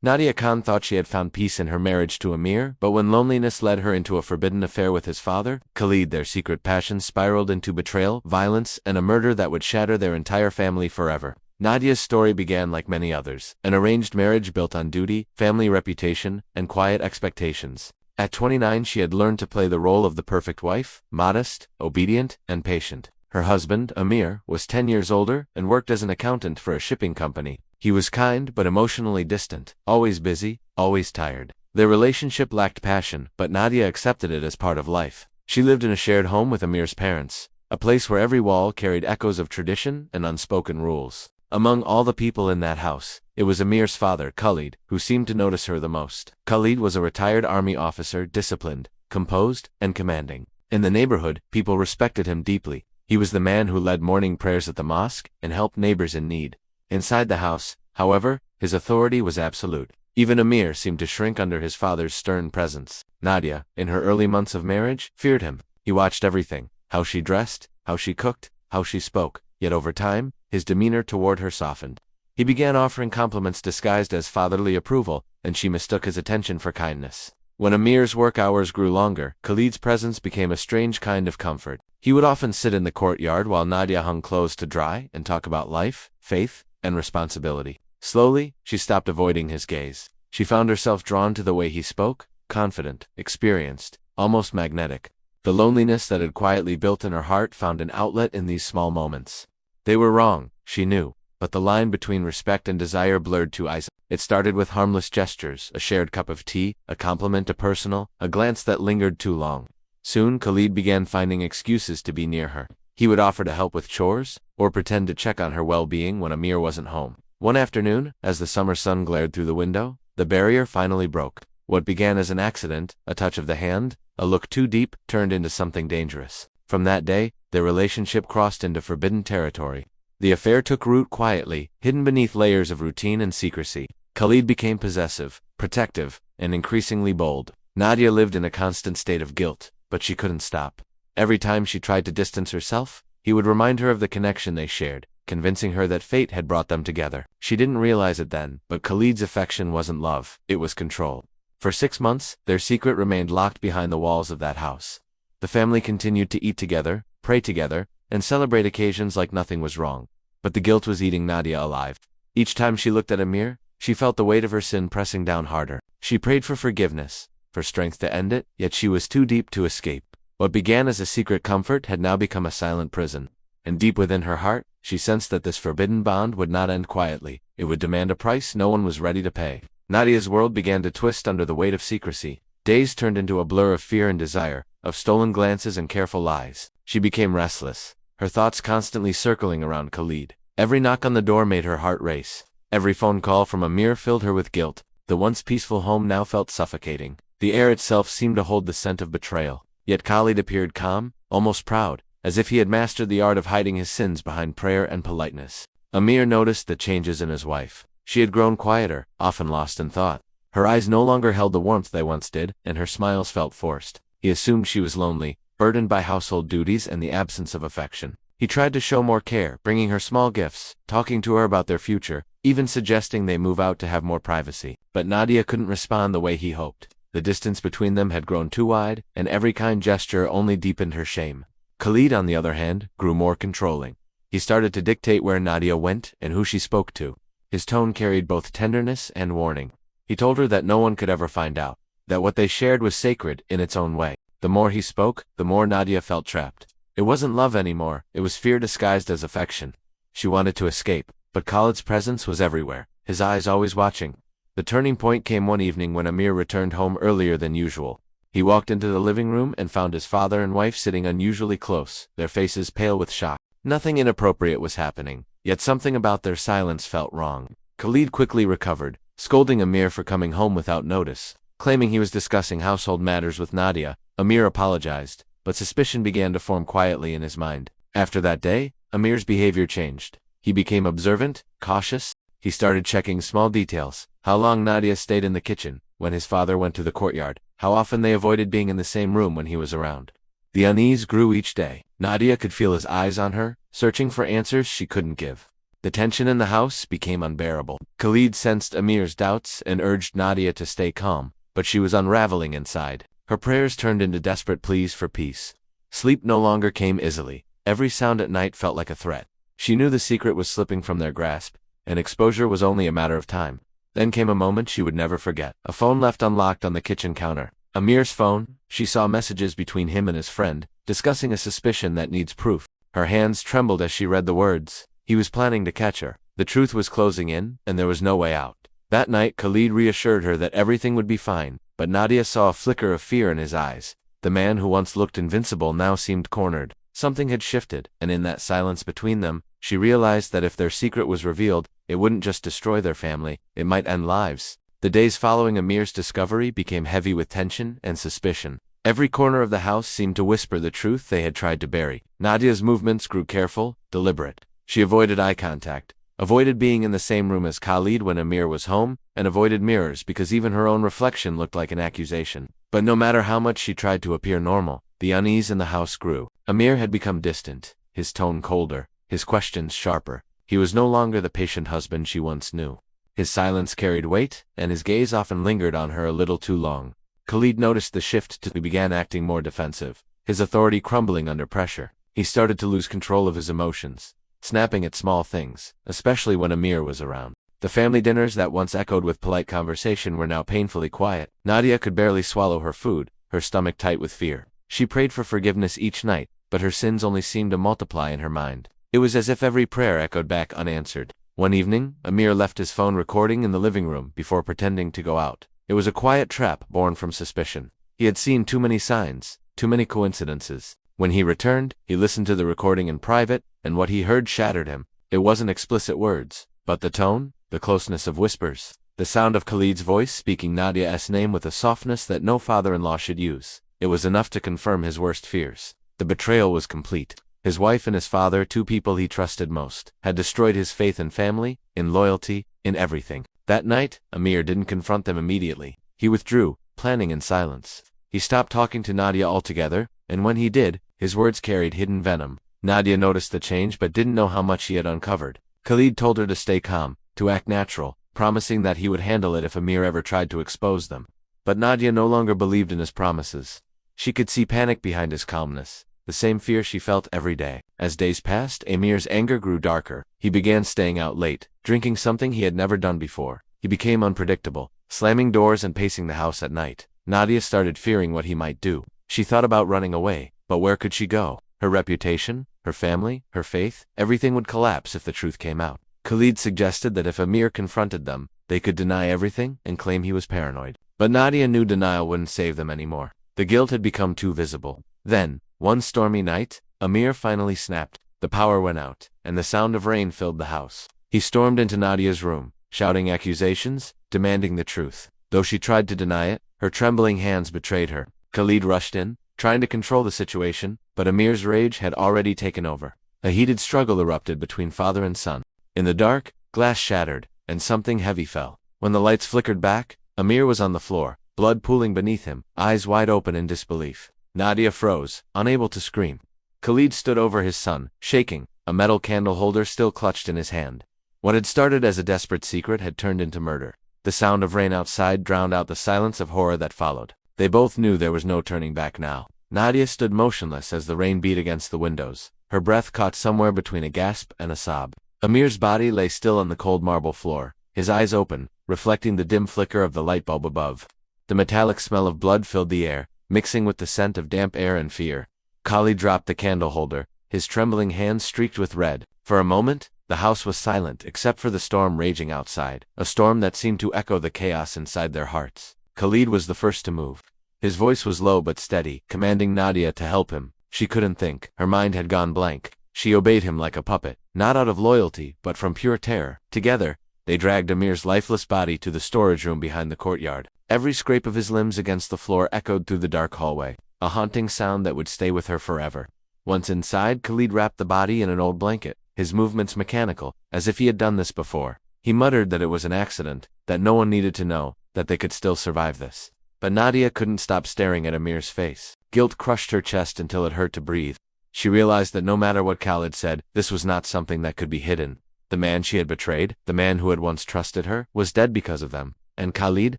Nadia Khan thought she had found peace in her marriage to Amir, but when loneliness led her into a forbidden affair with his father, Khalid, their secret passion spiraled into betrayal, violence, and a murder that would shatter their entire family forever. Nadia's story began like many others, an arranged marriage built on duty, family reputation, and quiet expectations. At 29, she had learned to play the role of the perfect wife, modest, obedient, and patient. Her husband, Amir, was 10 years older and worked as an accountant for a shipping company. He was kind but emotionally distant, always busy, always tired. Their relationship lacked passion, but Nadia accepted it as part of life. She lived in a shared home with Amir's parents, a place where every wall carried echoes of tradition and unspoken rules. Among all the people in that house, it was Amir's father, Khalid, who seemed to notice her the most. Khalid was a retired army officer, disciplined, composed, and commanding. In the neighborhood, people respected him deeply. He was the man who led morning prayers at the mosque and helped neighbors in need. Inside the house, however, his authority was absolute. Even Amir seemed to shrink under his father's stern presence. Nadia, in her early months of marriage, feared him. He watched everything: how she dressed, how she cooked, how she spoke. Yet over time, his demeanor toward her softened. He began offering compliments disguised as fatherly approval, and she mistook his attention for kindness. When Amir's work hours grew longer, Khalid's presence became a strange kind of comfort. He would often sit in the courtyard while Nadia hung clothes to dry and talk about life, faith, and responsibility. Slowly, she stopped avoiding his gaze. She found herself drawn to the way he spoke, confident, experienced, almost magnetic. The loneliness that had quietly built in her heart found an outlet in these small moments. They were wrong, she knew, but the line between respect and desire blurred too easily. It started with harmless gestures, a shared cup of tea, a compliment, a personal, a glance that lingered too long. Soon, Khalid began finding excuses to be near her. He would offer to help with chores, or pretend to check on her well-being when Amir wasn't home. One afternoon, as the summer sun glared through the window, the barrier finally broke. What began as an accident, a touch of the hand, a look too deep, turned into something dangerous. From that day, their relationship crossed into forbidden territory. The affair took root quietly, hidden beneath layers of routine and secrecy. Khalid became possessive, protective, and increasingly bold. Nadia lived in a constant state of guilt, but she couldn't stop. Every time she tried to distance herself, he would remind her of the connection they shared, convincing her that fate had brought them together. She didn't realize it then, but Khalid's affection wasn't love, it was control. For 6 months, their secret remained locked behind the walls of that house. The family continued to eat together, pray together, and celebrate occasions like nothing was wrong. But the guilt was eating Nadia alive. Each time she looked at Amir, she felt the weight of her sin pressing down harder. She prayed for forgiveness, for strength to end it, yet she was too deep to escape. What began as a secret comfort had now become a silent prison. And deep within her heart, she sensed that this forbidden bond would not end quietly. It would demand a price no one was ready to pay. Nadia's world began to twist under the weight of secrecy. Days turned into a blur of fear and desire, of stolen glances and careful lies. She became restless, her thoughts constantly circling around Khalid. Every knock on the door made her heart race. Every phone call from Amir filled her with guilt. The once peaceful home now felt suffocating. The air itself seemed to hold the scent of betrayal. Yet Khalid appeared calm, almost proud, as if he had mastered the art of hiding his sins behind prayer and politeness. Amir noticed the changes in his wife. She had grown quieter, often lost in thought. Her eyes no longer held the warmth they once did, and her smiles felt forced. He assumed she was lonely, burdened by household duties and the absence of affection. He tried to show more care, bringing her small gifts, talking to her about their future, even suggesting they move out to have more privacy. But Nadia couldn't respond the way he hoped. The distance between them had grown too wide, and every kind gesture only deepened her shame. Khalid, on the other hand, grew more controlling. He started to dictate where Nadia went and who she spoke to. His tone carried both tenderness and warning. He told her that no one could ever find out, that what they shared was sacred in its own way. The more he spoke, the more Nadia felt trapped. It wasn't love anymore, it was fear disguised as affection. She wanted to escape, but Khalid's presence was everywhere, his eyes always watching. The turning point came one evening when Amir returned home earlier than usual. He walked into the living room and found his father and wife sitting unusually close, their faces pale with shock. Nothing inappropriate was happening, yet something about their silence felt wrong. Khalid quickly recovered, scolding Amir for coming home without notice. Claiming he was discussing household matters with Nadia, Amir apologized, but suspicion began to form quietly in his mind. After that day, Amir's behavior changed. He became observant, cautious. He started checking small details: how long Nadia stayed in the kitchen, when his father went to the courtyard, how often they avoided being in the same room when he was around. The unease grew each day. Nadia could feel his eyes on her, searching for answers she couldn't give. The tension in the house became unbearable. Khalid sensed Amir's doubts and urged Nadia to stay calm, but she was unraveling inside. Her prayers turned into desperate pleas for peace. Sleep no longer came easily. Every sound at night felt like a threat. She knew the secret was slipping from their grasp, and exposure was only a matter of time. Then came a moment she would never forget. A phone left unlocked on the kitchen counter. Amir's phone. She saw messages between him and his friend, discussing a suspicion that needs proof. Her hands trembled as she read the words. He was planning to catch her. The truth was closing in, and there was no way out. That night, Khalid reassured her that everything would be fine, but Nadia saw a flicker of fear in his eyes. The man who once looked invincible now seemed cornered. Something had shifted, and in that silence between them, she realized that if their secret was revealed, it wouldn't just destroy their family, it might end lives. The days following Amir's discovery became heavy with tension and suspicion. Every corner of the house seemed to whisper the truth they had tried to bury. Nadia's movements grew careful, deliberate. She avoided eye contact, avoided being in the same room as Khalid when Amir was home, and avoided mirrors because even her own reflection looked like an accusation. But no matter how much she tried to appear normal, the unease in the house grew. Amir had become distant, his tone colder, his questions sharper. He was no longer the patient husband she once knew. His silence carried weight, and his gaze often lingered on her a little too long. Khalid noticed the shift he began acting more defensive, his authority crumbling under pressure. He started to lose control of his emotions, snapping at small things, especially when Amir was around. The family dinners that once echoed with polite conversation were now painfully quiet. Nadia could barely swallow her food, her stomach tight with fear. She prayed for forgiveness each night, but her sins only seemed to multiply in her mind. It was as if every prayer echoed back unanswered. One evening, Amir left his phone recording in the living room before pretending to go out. It was a quiet trap born from suspicion. He had seen too many signs, too many coincidences. When he returned, he listened to the recording in private, and what he heard shattered him. It wasn't explicit words, but the tone, the closeness of whispers, the sound of Khalid's voice speaking Nadia's name with a softness that no father-in-law should use. It was enough to confirm his worst fears. The betrayal was complete. His wife and his father, two people he trusted most, had destroyed his faith in family, in loyalty, in everything. That night, Amir didn't confront them immediately. He withdrew, planning in silence. He stopped talking to Nadia altogether, and when he did, his words carried hidden venom. Nadia noticed the change but didn't know how much he had uncovered. Khalid told her to stay calm, to act natural, promising that he would handle it if Amir ever tried to expose them. But Nadia no longer believed in his promises. She could see panic behind his calmness, the same fear she felt every day. As days passed, Amir's anger grew darker. He began staying out late, drinking something he had never done before. He became unpredictable, slamming doors and pacing the house at night. Nadia started fearing what he might do. She thought about running away, but where could she go? Her reputation, her family, her faith, everything would collapse if the truth came out. Khalid suggested that if Amir confronted them, they could deny everything and claim he was paranoid. But Nadia knew denial wouldn't save them anymore. The guilt had become too visible. Then, one stormy night, Amir finally snapped. The power went out, and the sound of rain filled the house. He stormed into Nadia's room, shouting accusations, demanding the truth. Though she tried to deny it, her trembling hands betrayed her. Khalid rushed in, trying to control the situation, but Amir's rage had already taken over. A heated struggle erupted between father and son. In the dark, glass shattered, and something heavy fell. When the lights flickered back, Amir was on the floor, blood pooling beneath him, eyes wide open in disbelief. Nadia froze, unable to scream. Khalid stood over his son, shaking, a metal candle holder still clutched in his hand. What had started as a desperate secret had turned into murder. The sound of rain outside drowned out the silence of horror that followed. They both knew there was no turning back now. Nadia stood motionless as the rain beat against the windows, her breath caught somewhere between a gasp and a sob. Amir's body lay still on the cold marble floor, his eyes open, reflecting the dim flicker of the light bulb above. The metallic smell of blood filled the air, mixing with the scent of damp air and fear. Khalid dropped the candle holder, his trembling hands streaked with red. For a moment, the house was silent except for the storm raging outside, a storm that seemed to echo the chaos inside their hearts. Khalid was the first to move. His voice was low but steady, commanding Nadia to help him. She couldn't think. Her mind had gone blank. She obeyed him like a puppet, not out of loyalty, but from pure terror. Together, they dragged Amir's lifeless body to the storage room behind the courtyard. Every scrape of his limbs against the floor echoed through the dark hallway, a haunting sound that would stay with her forever. Once inside, Khalid wrapped the body in an old blanket, his movements mechanical, as if he had done this before. He muttered that it was an accident, that no one needed to know, that they could still survive this. But Nadia couldn't stop staring at Amir's face. Guilt crushed her chest until it hurt to breathe. She realized that no matter what Khalid said, this was not something that could be hidden. The man she had betrayed, the man who had once trusted her, was dead because of them. And Khalid,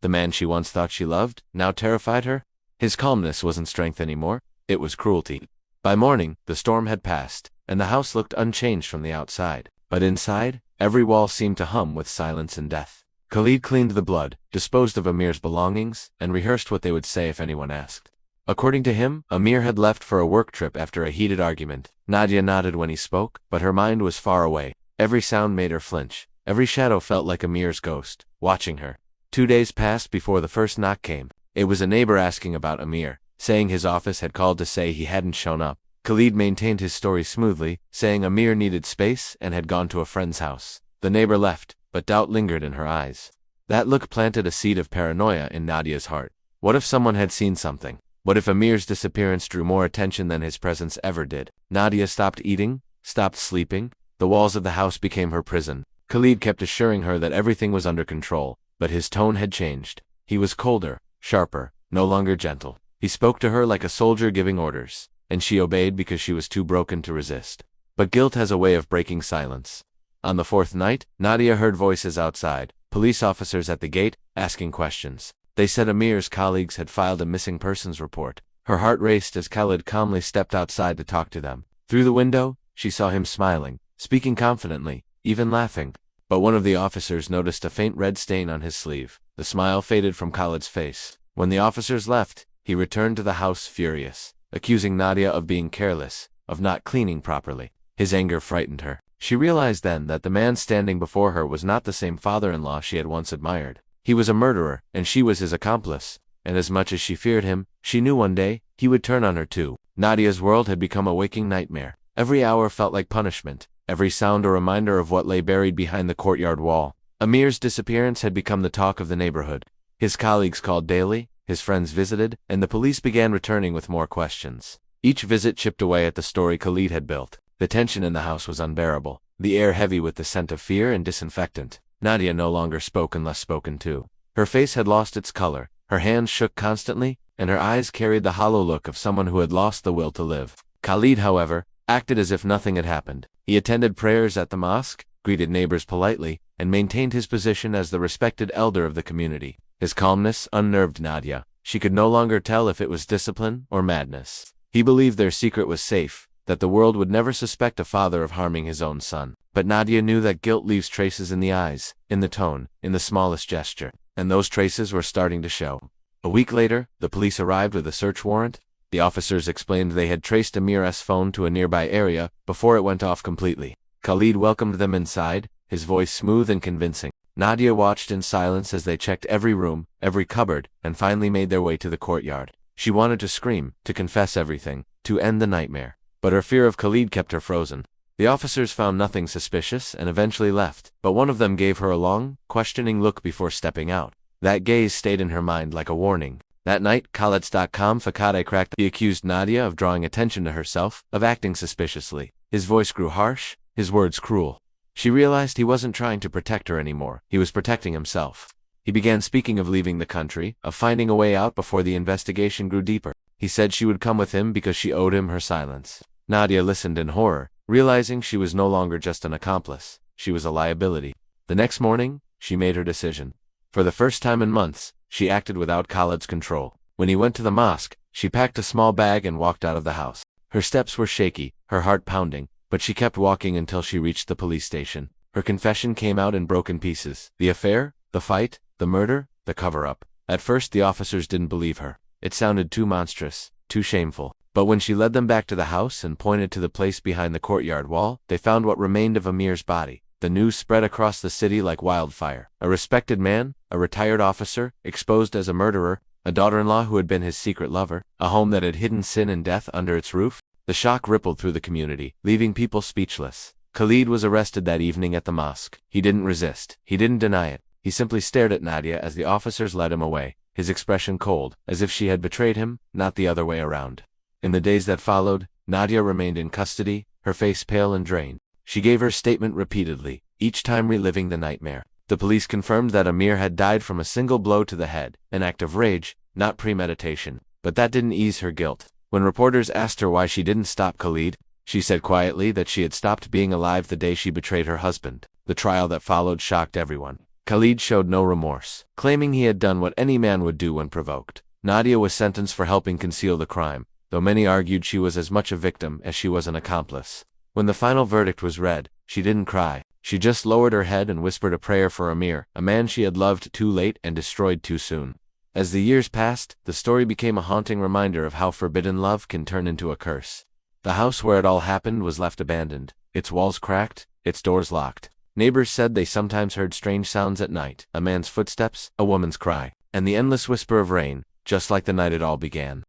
the man she once thought she loved, now terrified her? His calmness wasn't strength anymore, it was cruelty. By morning, the storm had passed, and the house looked unchanged from the outside. But inside, every wall seemed to hum with silence and death. Khalid cleaned the blood, disposed of Amir's belongings, and rehearsed what they would say if anyone asked. According to him, Amir had left for a work trip after a heated argument. Nadia nodded when he spoke, but her mind was far away. Every sound made her flinch. Every shadow felt like Amir's ghost, watching her. 2 days passed before the first knock came. It was a neighbor asking about Amir, saying his office had called to say he hadn't shown up. Khalid maintained his story smoothly, saying Amir needed space and had gone to a friend's house. The neighbor left, but doubt lingered in her eyes. That look planted a seed of paranoia in Nadia's heart. What if someone had seen something? What if Amir's disappearance drew more attention than his presence ever did? Nadia stopped eating, stopped sleeping. The walls of the house became her prison. Khalid kept assuring her that everything was under control, but his tone had changed. He was colder, sharper, no longer gentle. He spoke to her like a soldier giving orders, and she obeyed because she was too broken to resist. But guilt has a way of breaking silence. On the 4th night, Nadia heard voices outside, police officers at the gate, asking questions. They said Amir's colleagues had filed a missing persons report. Her heart raced as Khalid calmly stepped outside to talk to them. Through the window, she saw him smiling, speaking confidently, even laughing. But one of the officers noticed a faint red stain on his sleeve. The smile faded from Khalid's face. When the officers left, he returned to the house furious, accusing Nadia of being careless, of not cleaning properly. His anger frightened her. She realized then that the man standing before her was not the same father-in-law she had once admired. He was a murderer, and she was his accomplice. And as much as she feared him, she knew one day he would turn on her too. Nadia's world had become a waking nightmare. Every hour felt like punishment, every sound a reminder of what lay buried behind the courtyard wall. Amir's disappearance had become the talk of the neighborhood. His colleagues called daily, his friends visited, and the police began returning with more questions. Each visit chipped away at the story Khalid had built. The tension in the house was unbearable, the air heavy with the scent of fear and disinfectant. Nadia no longer spoke unless spoken to. Her face had lost its color, her hands shook constantly, and her eyes carried the hollow look of someone who had lost the will to live. Khalid, however, acted as if nothing had happened. He attended prayers at the mosque, greeted neighbors politely, and maintained his position as the respected elder of the community. His calmness unnerved Nadia. She could no longer tell if it was discipline or madness. He believed their secret was safe, that the world would never suspect a father of harming his own son. But Nadia knew that guilt leaves traces in the eyes, in the tone, in the smallest gesture. And those traces were starting to show. A week later, the police arrived with a search warrant. The officers explained they had traced Amir's phone to a nearby area before it went off completely. Khalid welcomed them inside, his voice smooth and convincing. Nadia watched in silence as they checked every room, every cupboard, and finally made their way to the courtyard. She wanted to scream, to confess everything, to end the nightmare. But her fear of Khalid kept her frozen. The officers found nothing suspicious and eventually left, but one of them gave her a long, questioning look before stepping out. That gaze stayed in her mind like a warning. That night, Khalid.com Fakade cracked. He accused Nadia of drawing attention to herself, of acting suspiciously. His voice grew harsh, his words cruel. She realized he wasn't trying to protect her anymore, he was protecting himself. He began speaking of leaving the country, of finding a way out before the investigation grew deeper. He said she would come with him because she owed him her silence. Nadia listened in horror, realizing she was no longer just an accomplice, she was a liability. The next morning, she made her decision. For the first time in months, she acted without Khalid's control. When he went to the mosque, she packed a small bag and walked out of the house. Her steps were shaky, her heart pounding, but she kept walking until she reached the police station. Her confession came out in broken pieces. The affair, the fight, the murder, the cover-up. At first the officers didn't believe her. It sounded too monstrous, too shameful. But when she led them back to the house and pointed to the place behind the courtyard wall, they found what remained of Amir's body. The news spread across the city like wildfire. A respected man, a retired officer, exposed as a murderer, a daughter-in-law who had been his secret lover, a home that had hidden sin and death under its roof. The shock rippled through the community, leaving people speechless. Khalid was arrested that evening at the mosque. He didn't resist. He didn't deny it. He simply stared at Nadia as the officers led him away, his expression cold, as if she had betrayed him, not the other way around. In the days that followed, Nadia remained in custody, her face pale and drained. She gave her statement repeatedly, each time reliving the nightmare. The police confirmed that Amir had died from a single blow to the head, an act of rage, not premeditation. But that didn't ease her guilt. When reporters asked her why she didn't stop Khalid, She said quietly that she had stopped being alive the day she betrayed her husband. The trial that followed shocked everyone. Khalid showed no remorse, claiming he had done what any man would do when provoked. Nadia was sentenced for helping conceal the crime, though many argued she was as much a victim as she was an accomplice. When the final verdict was read, she didn't cry. She just lowered her head and whispered a prayer for Amir, a man she had loved too late and destroyed too soon. As the years passed, the story became a haunting reminder of how forbidden love can turn into a curse. The house where it all happened was left abandoned, its walls cracked, its doors locked. Neighbors said they sometimes heard strange sounds at night, a man's footsteps, a woman's cry, and the endless whisper of rain, just like the night it all began.